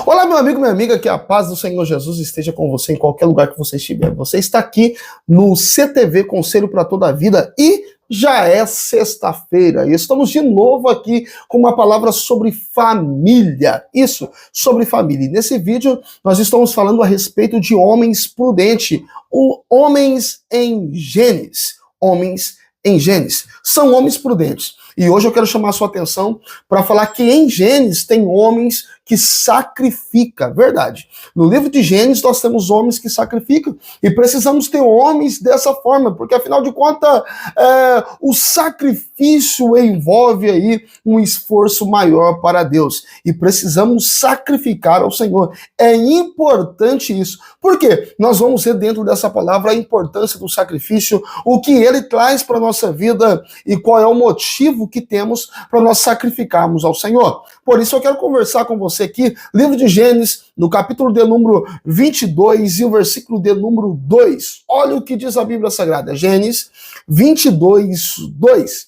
Olá, meu amigo, minha amiga, que a paz do Senhor Jesus esteja com você em qualquer lugar que você estiver. Você está aqui no CTV, Conselho para Toda a Vida, e já é sexta-feira. E estamos de novo aqui com uma palavra sobre família. Isso, sobre família. E nesse vídeo nós estamos falando a respeito de homens prudentes, homens em Gênesis. Homens em Gênesis. São homens prudentes. E hoje eu quero chamar a sua atenção para falar que em Gênesis tem homens que sacrificam, verdade. No livro de Gênesis nós temos homens que sacrificam e precisamos ter homens dessa forma, porque afinal de contas o sacrifício envolve aí um esforço maior para Deus e precisamos sacrificar ao Senhor. É importante isso. Por quê? Nós vamos ver dentro dessa palavra a importância do sacrifício, o que ele traz para a nossa vida e qual é o motivo que temos para nós sacrificarmos ao Senhor. Por isso eu quero conversar com você aqui, livro de Gênesis, no capítulo de número 22 e o versículo de número 2. Olha o que diz a Bíblia Sagrada, Gênesis 22, 2.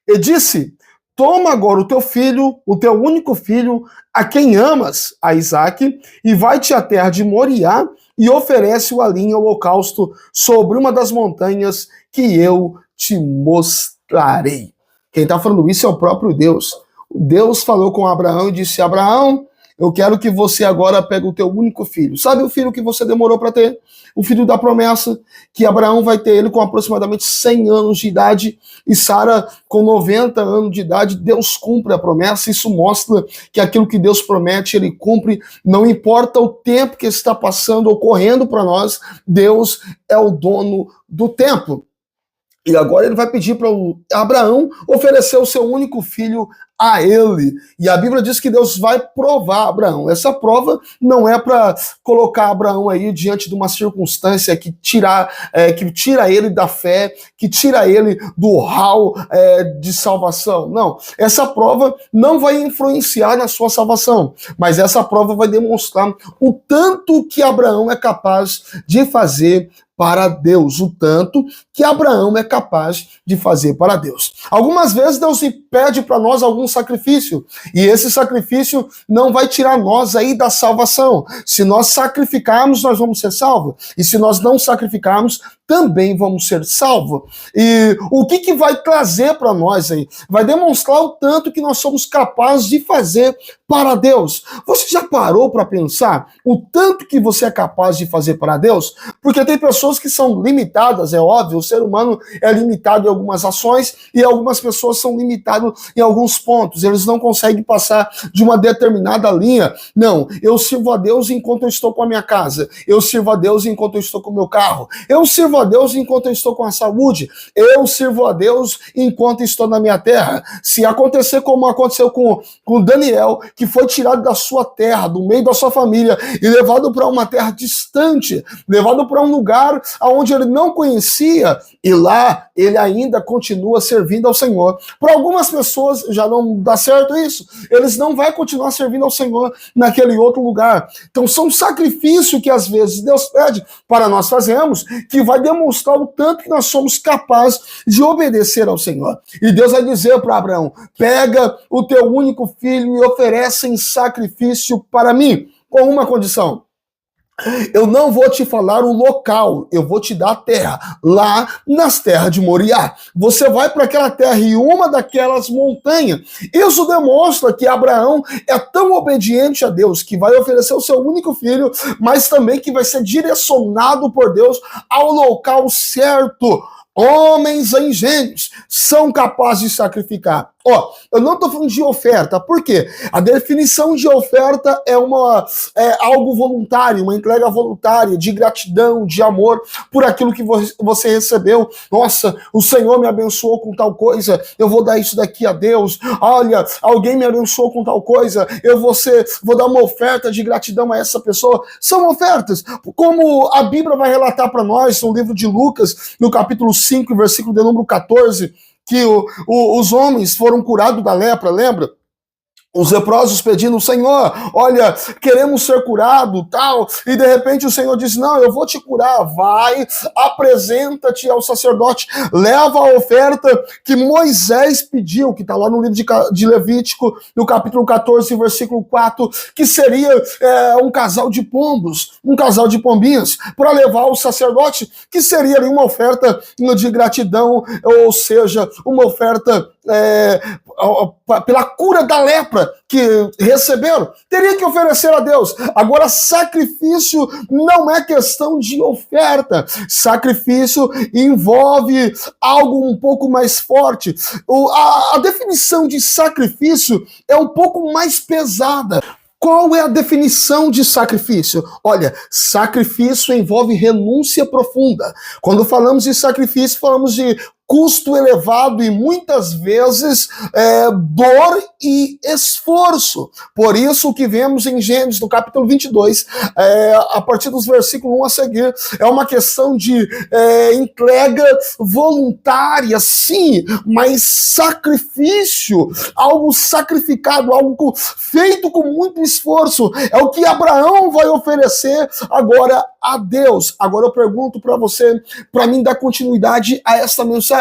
E disse: toma agora o teu filho, o teu único filho, a quem amas, a Isaque, e vai-te à terra de Moriá e oferece-o ali em holocausto sobre uma das montanhas que eu te mostrarei. Quem está falando isso é o próprio Deus. Deus falou com Abraão e disse: Abraão, eu quero que você agora pegue o teu único filho. Sabe o filho que você demorou para ter? O filho da promessa, que Abraão vai ter ele com aproximadamente 100 anos de idade e Sara com 90 anos de idade. Deus cumpre a promessa. Isso mostra que aquilo que Deus promete, ele cumpre. Não importa o tempo que está passando ou correndo para nós, Deus é o dono do tempo. E agora ele vai pedir para Abraão oferecer o seu único filho a ele. E a Bíblia diz que Deus vai provar Abraão. Essa prova não é para colocar Abraão aí diante de uma circunstância que tira ele da fé, que tira ele do hall de salvação. Não. Essa prova não vai influenciar na sua salvação, mas essa prova vai demonstrar o tanto que Abraão é capaz de fazer para Deus, o tanto que Abraão é capaz de fazer para Deus. Algumas vezes Deus pede para nós algum sacrifício, e esse sacrifício não vai tirar nós aí da salvação. Se nós sacrificarmos, nós vamos ser salvos, e se nós não sacrificarmos, também vamos ser salvos. E o que vai trazer para nós aí? Vai demonstrar o tanto que nós somos capazes de fazer para Deus. Você já parou para pensar o tanto que você é capaz de fazer para Deus? Porque tem pessoas que são limitadas, é óbvio, o ser humano é limitado em algumas ações e algumas pessoas são limitadas em alguns pontos. Eles não conseguem passar de uma determinada linha. Não, eu sirvo a Deus enquanto eu estou com a minha casa. Eu sirvo a Deus enquanto eu estou com o meu carro. Eu sirvo a Deus enquanto eu estou com a saúde. Eu sirvo a Deus enquanto estou na minha terra. Se acontecer como aconteceu com Daniel, que foi tirado da sua terra, do meio da sua família, e levado para uma terra distante, levado para um lugar onde ele não conhecia, e lá ele ainda continua servindo ao Senhor. Para algumas pessoas já não dá certo isso. Eles não vão continuar servindo ao Senhor naquele outro lugar. Então são sacrifícios que às vezes Deus pede para nós fazermos, que vai demonstrar o tanto que nós somos capazes de obedecer ao Senhor. E Deus vai dizer para Abraão: pega o teu único filho e oferece em sacrifício para mim, com uma condição. Eu não vou te falar o local, eu vou te dar a terra, lá nas terras de Moriá. Você vai para aquela terra e uma daquelas montanhas. Isso demonstra que Abraão é tão obediente a Deus que vai oferecer o seu único filho, mas também que vai ser direcionado por Deus ao local certo. Homens em Gênesis são capazes de sacrificar. Eu não estou falando de oferta, por quê? A definição de oferta é algo voluntário, uma entrega voluntária, de gratidão, de amor por aquilo que você recebeu. Nossa, o Senhor me abençoou com tal coisa, eu vou dar isso daqui a Deus. Olha, alguém me abençoou com tal coisa, vou dar uma oferta de gratidão a essa pessoa. São ofertas, como a Bíblia vai relatar para nós no livro de Lucas, no capítulo 5, versículo de número 14, que os homens foram curados da lepra, lembra? Os leprosos pedindo, Senhor, olha, queremos ser curados, tal, e de repente o Senhor diz, não, eu vou te curar, vai, apresenta-te ao sacerdote, leva a oferta que Moisés pediu, que está lá no livro de Levítico, no capítulo 14, versículo 4, que seria um casal de pombos, um casal de pombinhas, para levar ao sacerdote, que seria ali uma oferta de gratidão, ou seja, uma oferta pela cura da lepra que receberam, teria que oferecer a Deus. Agora, sacrifício não é questão de oferta. Sacrifício envolve algo um pouco mais forte. A definição de sacrifício é um pouco mais pesada. Qual é a definição de sacrifício? Olha, sacrifício envolve renúncia profunda. Quando falamos de sacrifício, falamos de custo elevado e muitas vezes dor e esforço. Por isso o que vemos em Gênesis, no capítulo 22, a partir dos versículos 1 a seguir, é uma questão de entrega voluntária, sim, mas sacrifício, algo sacrificado, algo feito com muito esforço, é o que Abraão vai oferecer agora a Deus. Agora eu pergunto para você, para mim dar continuidade a esta mensagem,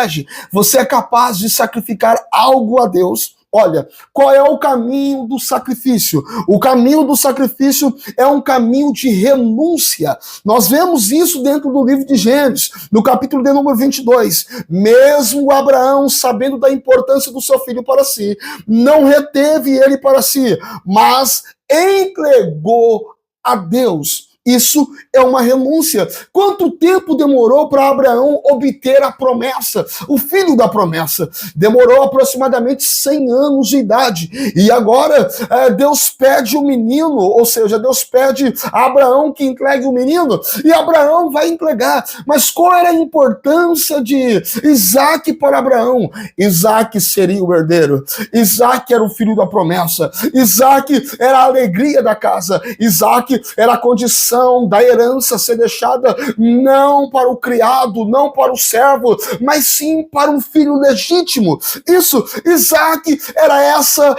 você é capaz de sacrificar algo a Deus? Olha, qual é o caminho do sacrifício? O caminho do sacrifício é um caminho de renúncia. Nós vemos isso dentro do livro de Gênesis, no capítulo de número 22. Mesmo Abraão, sabendo da importância do seu filho para si, não reteve ele para si, mas entregou a Deus. Isso é uma renúncia. Quanto tempo demorou para Abraão obter a promessa, o filho da promessa? Demorou aproximadamente 100 anos de idade. E agora Deus pede o menino, ou seja, Deus pede a Abraão que entregue o menino, e Abraão vai entregar. Mas qual era a importância de Isaac para Abraão? Isaac seria o herdeiro. Isaac era o filho da promessa. Isaac era a alegria da casa. Isaac era a condição da herança ser deixada não para o criado, não para o servo, mas sim para um filho legítimo. Isso, Isaac, era essa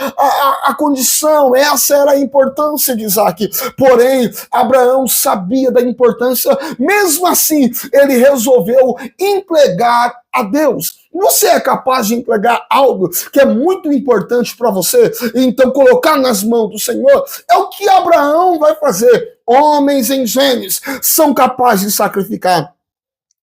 a condição, essa era a importância de Isaac. Porém, Abraão sabia da importância, mesmo assim, ele resolveu entregar a Deus. Você é capaz de entregar algo que é muito importante para você, então colocar nas mãos do Senhor? É o que Abraão vai fazer. Homens em Gênesis são capazes de sacrificar.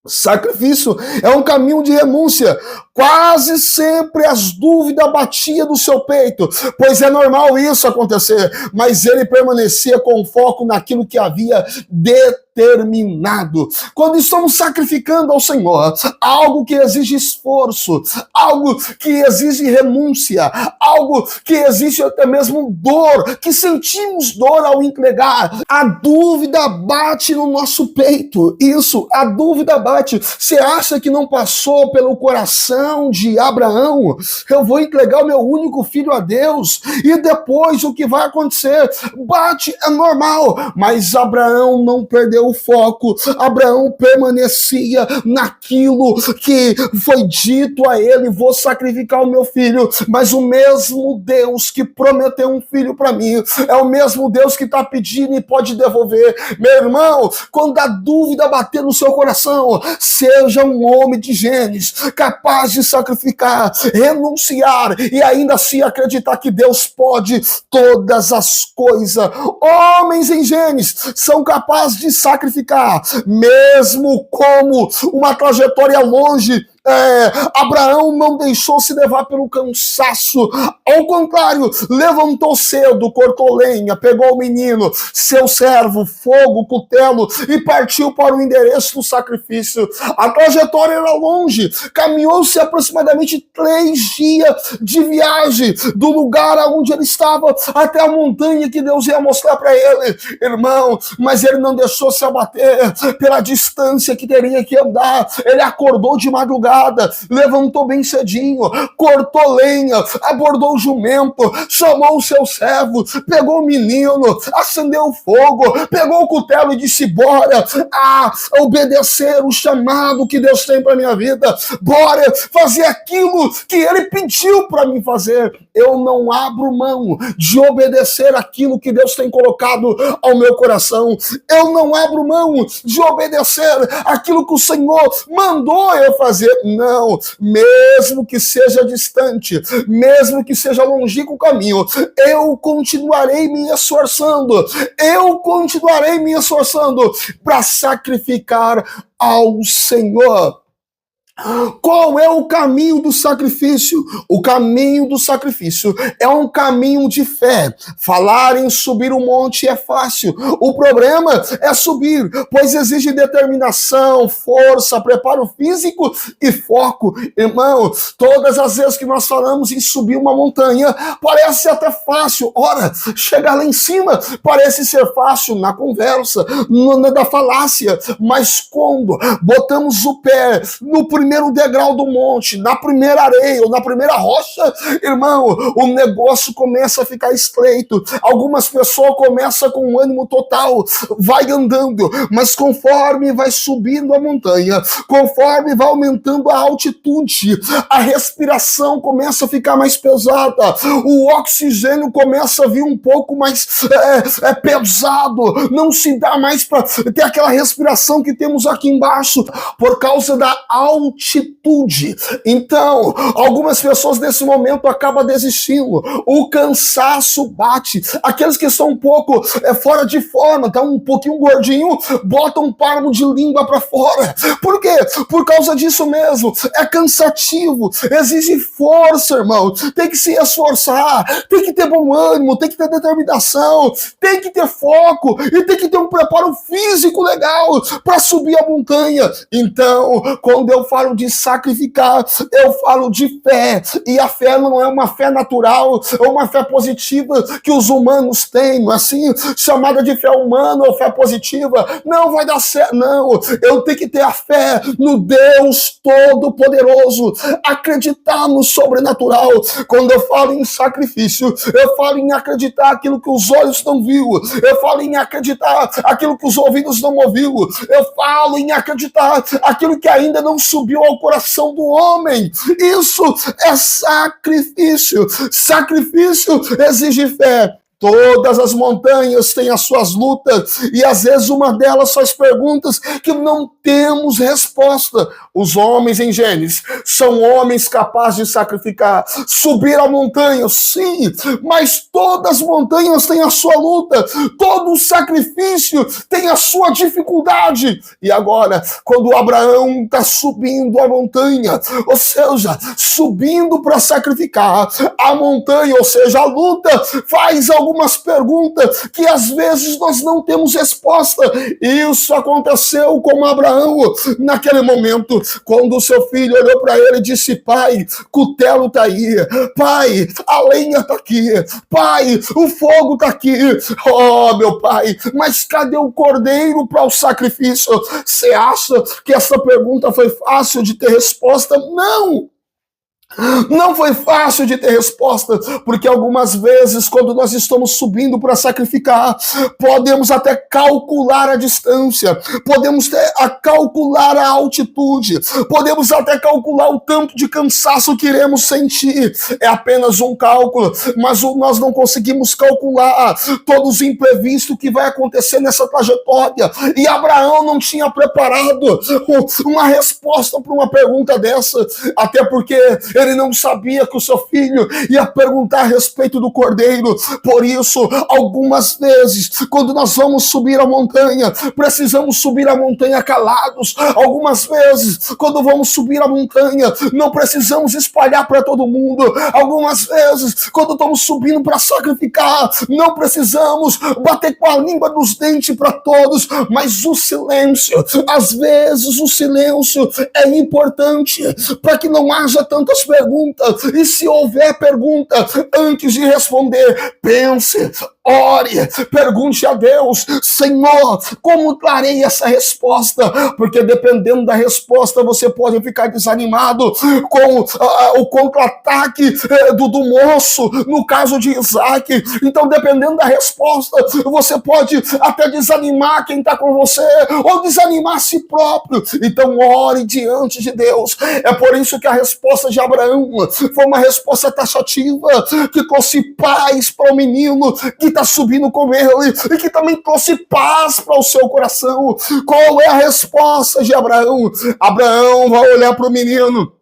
Sacrifício é um caminho de renúncia. Quase sempre as dúvidas batiam do seu peito, pois é normal isso acontecer, mas ele permanecia com foco naquilo que havia determinado. Quando estamos sacrificando ao Senhor algo que exige esforço, algo que exige renúncia, algo que exige até mesmo dor, que sentimos dor ao entregar, a dúvida bate no nosso peito. Isso, a dúvida bate. Você acha que não passou pelo coração de Abraão? Eu vou entregar o meu único filho a Deus, e depois o que vai acontecer? Bate, é normal, mas Abraão não perdeu o foco. Abraão permanecia naquilo que foi dito a ele: vou sacrificar o meu filho, mas o mesmo Deus que prometeu um filho para mim é o mesmo Deus que está pedindo e pode devolver. Meu irmão, quando a dúvida bater no seu coração, seja um homem de Gênesis, capaz de sacrificar, renunciar e ainda assim acreditar que Deus pode todas as coisas. Homens em Gênesis são capazes de sacrificar, mesmo como uma trajetória longe. Abraão não deixou se levar pelo cansaço, ao contrário, levantou cedo, cortou lenha, pegou o menino, seu servo, fogo, cutelo, e partiu para o endereço do sacrifício. A trajetória era longe, caminhou-se aproximadamente 3 dias de viagem do lugar onde ele estava até a montanha que Deus ia mostrar para ele, irmão, mas ele não deixou se abater pela distância que teria que andar. Ele acordou de madrugada, madrugada, levantou bem cedinho, cortou lenha, abordou o jumento, chamou o seu servo, pegou o menino, acendeu o fogo, pegou o cutelo e disse: bora obedecer o chamado que Deus tem para minha vida, bora fazer aquilo que Ele pediu para mim fazer. Eu não abro mão de obedecer aquilo que Deus tem colocado ao meu coração. Eu não abro mão de obedecer aquilo que o Senhor mandou eu fazer. Não, mesmo que seja distante, mesmo que seja longínquo o caminho, eu continuarei me esforçando. Eu continuarei me esforçando para sacrificar ao Senhor. Qual é o caminho do sacrifício? O caminho do sacrifício é um caminho de fé. Falar em subir o monte é fácil. O problema é subir, pois exige determinação, força, preparo físico e foco. Irmão, todas as vezes que nós falamos em subir uma montanha, parece até fácil. Ora, chegar lá em cima parece ser fácil na conversa, na falácia, mas quando botamos o pé no primeiro degrau do monte, na primeira areia ou na primeira rocha, irmão, o negócio começa a ficar estreito. Algumas pessoas começam com um ânimo total, vai andando, mas conforme vai subindo a montanha, conforme vai aumentando a altitude, a respiração começa a ficar mais pesada, o oxigênio começa a vir um pouco mais pesado, não se dá mais para ter aquela respiração que temos aqui embaixo, por causa da altitude. Então, algumas pessoas nesse momento acabam desistindo, o cansaço bate, aqueles que são um pouco fora de forma, tá um pouquinho gordinho, botam um palmo de língua para fora. Por quê? Por causa disso mesmo, é cansativo, exige força, irmão, tem que se esforçar, tem que ter bom ânimo, tem que ter determinação, tem que ter foco e tem que ter um preparo físico legal para subir a montanha. Então, quando eu falo de sacrificar, eu falo de fé, e a fé não é uma fé natural, é uma fé positiva que os humanos têm, assim, chamada de fé humana ou fé positiva, não vai dar certo, não, eu tenho que ter a fé no Deus Todo-Poderoso, acreditar no sobrenatural. Quando eu falo em sacrifício, eu falo em acreditar aquilo que os olhos não viu, eu falo em acreditar aquilo que os ouvidos não ouviu, eu falo em acreditar aquilo que ainda não subiu ao coração do homem. Isso é sacrifício. Sacrifício exige fé. Todas as montanhas têm as suas lutas, e às vezes uma delas faz perguntas que não temos resposta. Os homens em Gênesis são homens capazes de sacrificar, subir a montanha, sim, mas todas as montanhas têm a sua luta, todo sacrifício tem a sua dificuldade. E agora, quando Abraão está subindo a montanha, ou seja, subindo para sacrificar a montanha, ou seja, a luta, faz algumas perguntas que às vezes nós não temos resposta. Isso aconteceu com Abraão naquele momento, quando o seu filho olhou para ele e disse: pai, cutelo está aí, pai, a lenha está aqui, pai, o fogo está aqui. Oh, meu pai, mas cadê o cordeiro para o sacrifício? Você acha que essa pergunta foi fácil de ter resposta? Não! Não foi fácil de ter resposta, porque algumas vezes, quando nós estamos subindo para sacrificar, podemos até calcular a distância, podemos calcular a altitude, podemos até calcular o tanto de cansaço que iremos sentir. É apenas um cálculo, mas nós não conseguimos calcular todos os imprevistos que vai acontecer nessa trajetória. E Abraão não tinha preparado uma resposta para uma pergunta dessa, até porque ele não sabia que o seu filho ia perguntar a respeito do cordeiro. Por isso, algumas vezes, quando nós vamos subir a montanha, precisamos subir a montanha calados. Algumas vezes, quando vamos subir a montanha, não precisamos espalhar para todo mundo. Algumas vezes, quando estamos subindo para sacrificar, não precisamos bater com a língua nos dentes para todos, mas o silêncio, às vezes o silêncio é importante para que não haja tantas perguntas, e se houver pergunta, antes de responder, pense, ore, pergunte a Deus: Senhor, como trarei essa resposta? Porque dependendo da resposta, você pode ficar desanimado com o contra-ataque do moço, no caso de Isaac. Então, dependendo da resposta, você pode até desanimar quem está com você, ou desanimar a si próprio. Então, ore diante de Deus. É por isso que a resposta de Abraão foi uma resposta taxativa, que trouxe paz para o menino que está subindo com ele, e que também trouxe paz para o seu coração. Qual é a resposta de Abraão? Abraão vai olhar para o menino.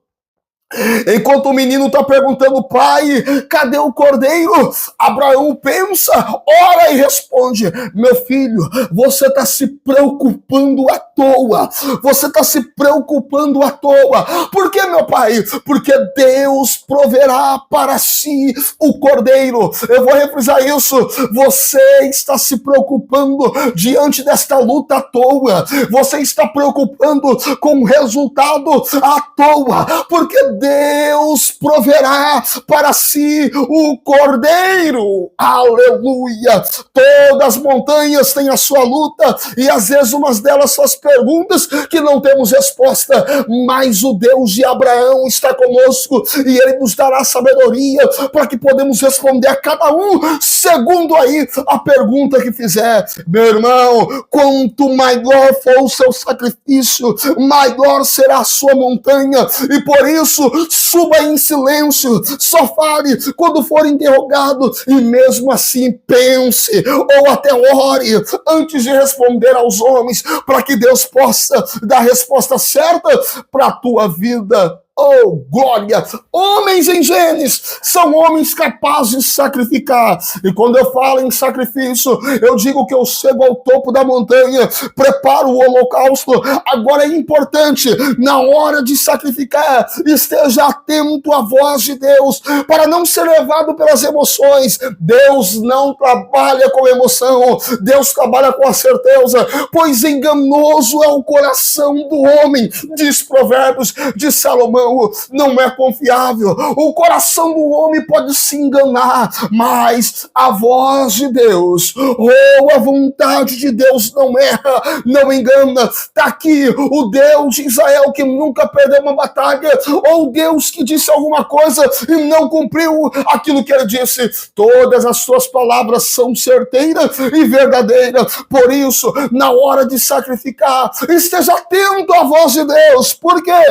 Enquanto o menino está perguntando: pai, cadê o cordeiro? Abraão pensa, ora e responde: meu filho, você está se preocupando à toa. Você está se preocupando à toa. Por que, meu pai? Porque Deus proverá para si o cordeiro. Eu vou refrisar isso. Você está se preocupando diante desta luta à toa. Você está preocupando com o resultado à toa. Porque Deus proverá para si o cordeiro. Aleluia! Todas as montanhas têm a sua luta, e às vezes umas delas são as perguntas que não temos resposta, mas o Deus de Abraão está conosco, e ele nos dará sabedoria para que podemos responder a cada um segundo aí a pergunta que fizer. Meu irmão, quanto maior for o seu sacrifício, maior será a sua montanha, e por isso suba em silêncio, só fale quando for interrogado, e mesmo assim pense, ou até ore antes de responder aos homens, para que Deus possa dar a resposta certa para a tua vida. Oh, glória! Homens em Gênesis são homens capazes de sacrificar. E quando eu falo em sacrifício, eu digo que eu chego ao topo da montanha, preparo o holocausto. Agora é importante, na hora de sacrificar, esteja atento à voz de Deus, para não ser levado pelas emoções. Deus não trabalha com emoção, Deus trabalha com a certeza, pois enganoso é o coração do homem, diz Provérbios de Salomão. Não é confiável. O coração do homem pode se enganar, mas a voz de Deus, ou a vontade de Deus, não erra, não engana. Está aqui o Deus de Israel, que nunca perdeu uma batalha, ou Deus que disse alguma coisa e não cumpriu aquilo que ele disse. Todas as suas palavras são certeiras e verdadeiras. Por isso, na hora de sacrificar, esteja atento à voz de Deus. Por quê?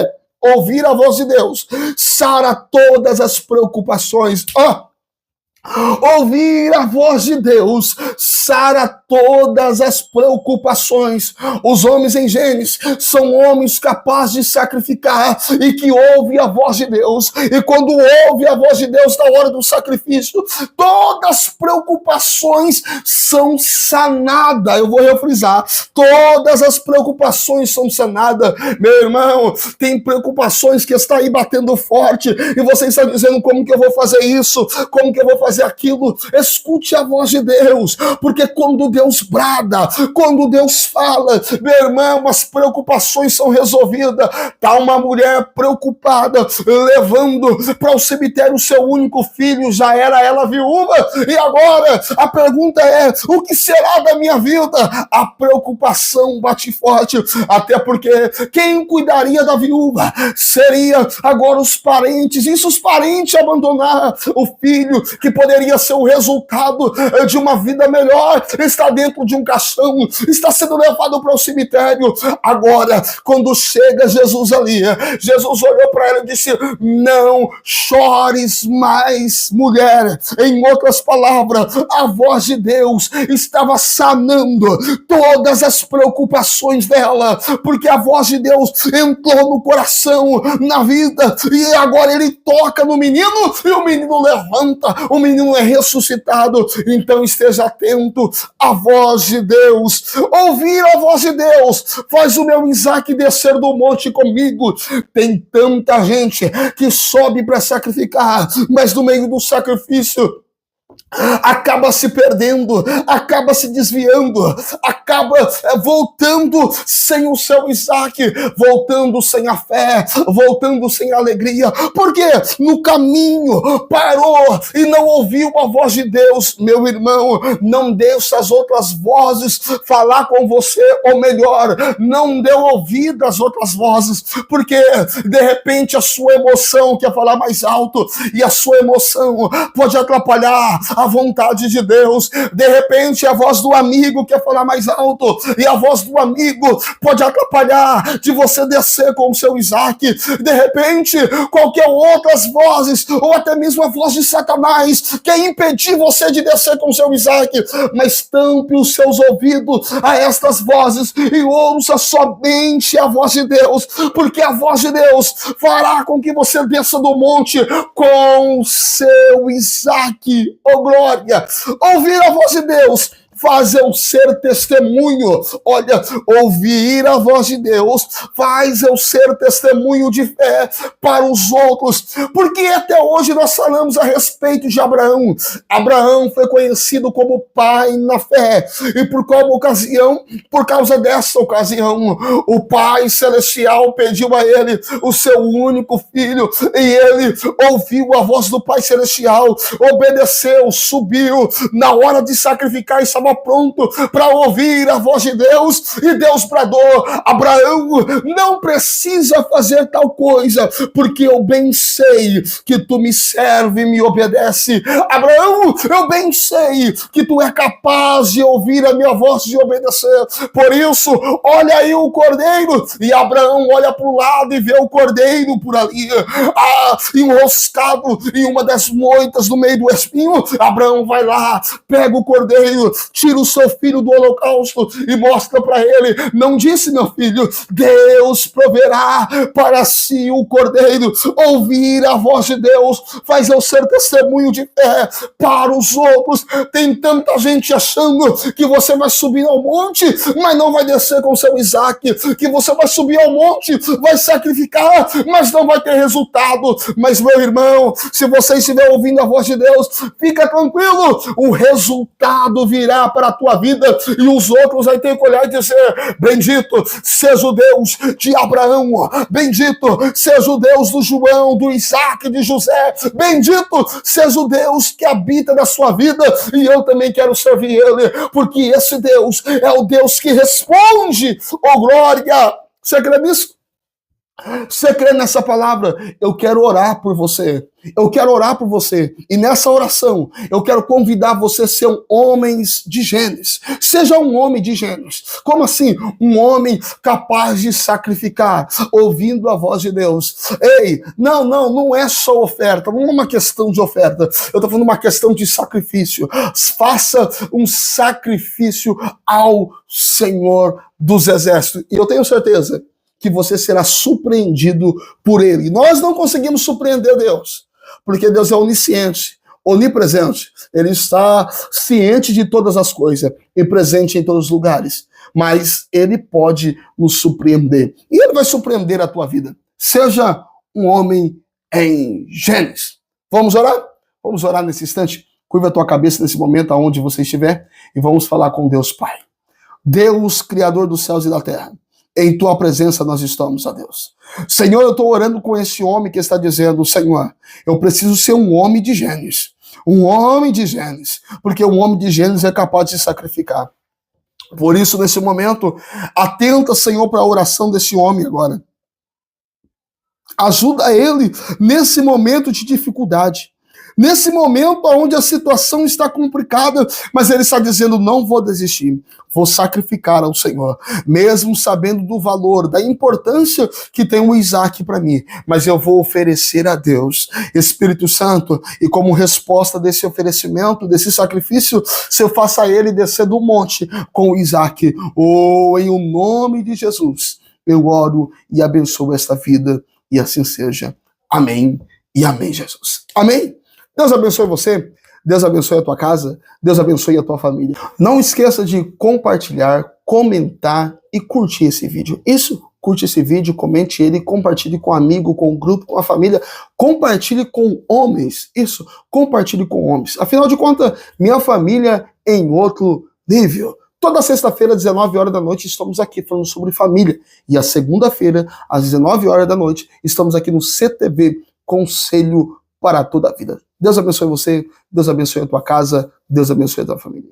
Ouvir a voz de Deus sara todas as preocupações. Ouvir a voz de Deus sara todas as preocupações. Os homens em Gênesis são homens capazes de sacrificar e que ouvem a voz de Deus. E quando ouve a voz de Deus na hora do sacrifício, todas as preocupações são sanadas. Eu vou refrisar: todas as preocupações são sanadas. Meu irmão, tem preocupações que está aí batendo forte e você está dizendo: como que eu vou fazer isso? Como que eu vou fazer aquilo? Escute a voz de Deus, porque quando Deus brada, quando Deus fala, meu irmão, as preocupações são resolvidas. Tá uma mulher preocupada, levando para o cemitério o seu único filho, já era ela viúva, e agora a pergunta é: o que será da minha vida? A preocupação bate forte, até porque quem cuidaria da viúva seria agora os parentes, e se os parentes abandonar o filho, que poderia ser o resultado de uma vida melhor, está dentro de um caixão, está sendo levado para o cemitério. Agora, quando chega Jesus ali, Jesus olhou para ela e disse: não chores mais, mulher. Em outras palavras, a voz de Deus estava sanando todas as preocupações dela, porque a voz de Deus entrou no coração, na vida, e agora ele toca no menino, e o menino levanta, o menino é ressuscitado. Então esteja atento à voz de Deus. Ouvir a voz de Deus faz o meu Isaac descer do monte comigo. Tem tanta gente que sobe para sacrificar, mas no meio do sacrifício acaba se perdendo, acaba se desviando, acaba voltando sem o seu Isaac, voltando sem a fé, voltando sem a alegria, porque no caminho parou e não ouviu a voz de Deus. Meu irmão, não deixe as outras vozes falar com você, ou melhor, não dê ouvido às outras vozes, porque de repente a sua emoção quer falar mais alto, e a sua emoção pode atrapalhar a vontade de Deus. De repente a voz do amigo quer falar mais alto, e a voz do amigo pode atrapalhar de você descer com o seu Isaac. De repente qualquer outras vozes, ou até mesmo a voz de Satanás, quer impedir você de descer com o seu Isaac. Mas tampe os seus ouvidos a estas vozes e ouça somente a voz de Deus, porque a voz de Deus fará com que você desça do monte com o seu Isaac. Oh glória! Ouvir a voz de Deus faz eu ser testemunho. Olha, ouvir a voz de Deus faz eu ser testemunho de fé para os outros, porque até hoje nós falamos a respeito de Abraão. Abraão foi conhecido como pai na fé, e por qual ocasião? Por causa dessa ocasião, o Pai Celestial pediu a ele o seu único filho, e ele ouviu a voz do Pai Celestial, obedeceu, subiu, na hora de sacrificar estava pronto para ouvir a voz de Deus, e Deus bradou: Abraão, não precisa fazer tal coisa, porque eu bem sei que tu me serve e me obedece. Abraão, eu bem sei que tu é capaz de ouvir a minha voz e obedecer. Por isso, olha aí o cordeiro. E Abraão olha para o lado e vê o cordeiro por ali, enroscado em uma das moitas no meio do espinho. Abraão vai lá, pega o cordeiro, tira o seu filho do holocausto e mostra para ele. Não disse, meu filho, Deus proverá para si o cordeiro. Ouvir a voz de Deus faz eu ser testemunho de fé para os outros. Tem tanta gente achando que você vai subir ao monte, mas não vai descer com seu Isaac, que você vai subir ao monte, vai sacrificar, mas não vai ter resultado. Mas, meu irmão, se você estiver ouvindo a voz de Deus, fica tranquilo, o resultado virá para a tua vida, e os outros aí tem que olhar e dizer: bendito seja o Deus de Abraão, bendito seja o Deus do João, do Isaac, de José, bendito seja o Deus que habita na sua vida, e eu também quero servir ele, porque esse Deus é o Deus que responde. Oh glória! Você crê nisso? Você crê nessa palavra? Eu quero orar por você. Eu quero orar por você. E nessa oração, eu quero convidar você a ser um homem de Gênesis. Seja um homem de Gênesis. Como assim? Um homem capaz de sacrificar, ouvindo a voz de Deus. Ei, não é só oferta. Não é uma questão de oferta. Eu estou falando uma questão de sacrifício. Faça um sacrifício ao Senhor dos Exércitos. E eu tenho certeza que você será surpreendido por ele. Nós não conseguimos surpreender Deus, porque Deus é onisciente, onipresente. Ele está ciente de todas as coisas e presente em todos os lugares. Mas ele pode nos surpreender. E ele vai surpreender a tua vida. Seja um homem em Gênesis. Vamos orar? Vamos orar nesse instante? Curva a tua cabeça nesse momento, aonde você estiver, e vamos falar com Deus Pai. Deus, Criador dos céus e da terra, em tua presença nós estamos, ó Deus. Senhor, eu estou orando com esse homem que está dizendo: Senhor, eu preciso ser um homem de Gênesis. Um homem de Gênesis. Porque um homem de Gênesis é capaz de sacrificar. Por isso, nesse momento, atenta, Senhor, para a oração desse homem agora. Ajuda ele nesse momento de dificuldade. Nesse momento onde a situação está complicada, mas ele está dizendo: não vou desistir, vou sacrificar ao Senhor, mesmo sabendo do valor, da importância que tem o Isaac para mim, mas eu vou oferecer a Deus. Espírito Santo, e como resposta desse oferecimento, desse sacrifício, se eu faça ele descer do monte com o Isaac, em o nome de Jesus, eu oro e abençoo esta vida, e assim seja. Amém e amém, Jesus. Amém? Deus abençoe você, Deus abençoe a tua casa, Deus abençoe a tua família. Não esqueça de compartilhar, comentar e curtir esse vídeo. Isso curte esse vídeo, comente ele, compartilhe com um amigo, com um grupo, com a família, compartilhe com homens, isso, compartilhe com homens. Afinal de contas, minha família em outro nível. Toda sexta-feira, às 19 horas da noite, estamos aqui falando sobre família. E a segunda-feira, às 19 horas da noite, estamos aqui no CTV, Conselho para Toda a Vida. Deus abençoe você, Deus abençoe a tua casa, Deus abençoe a tua família.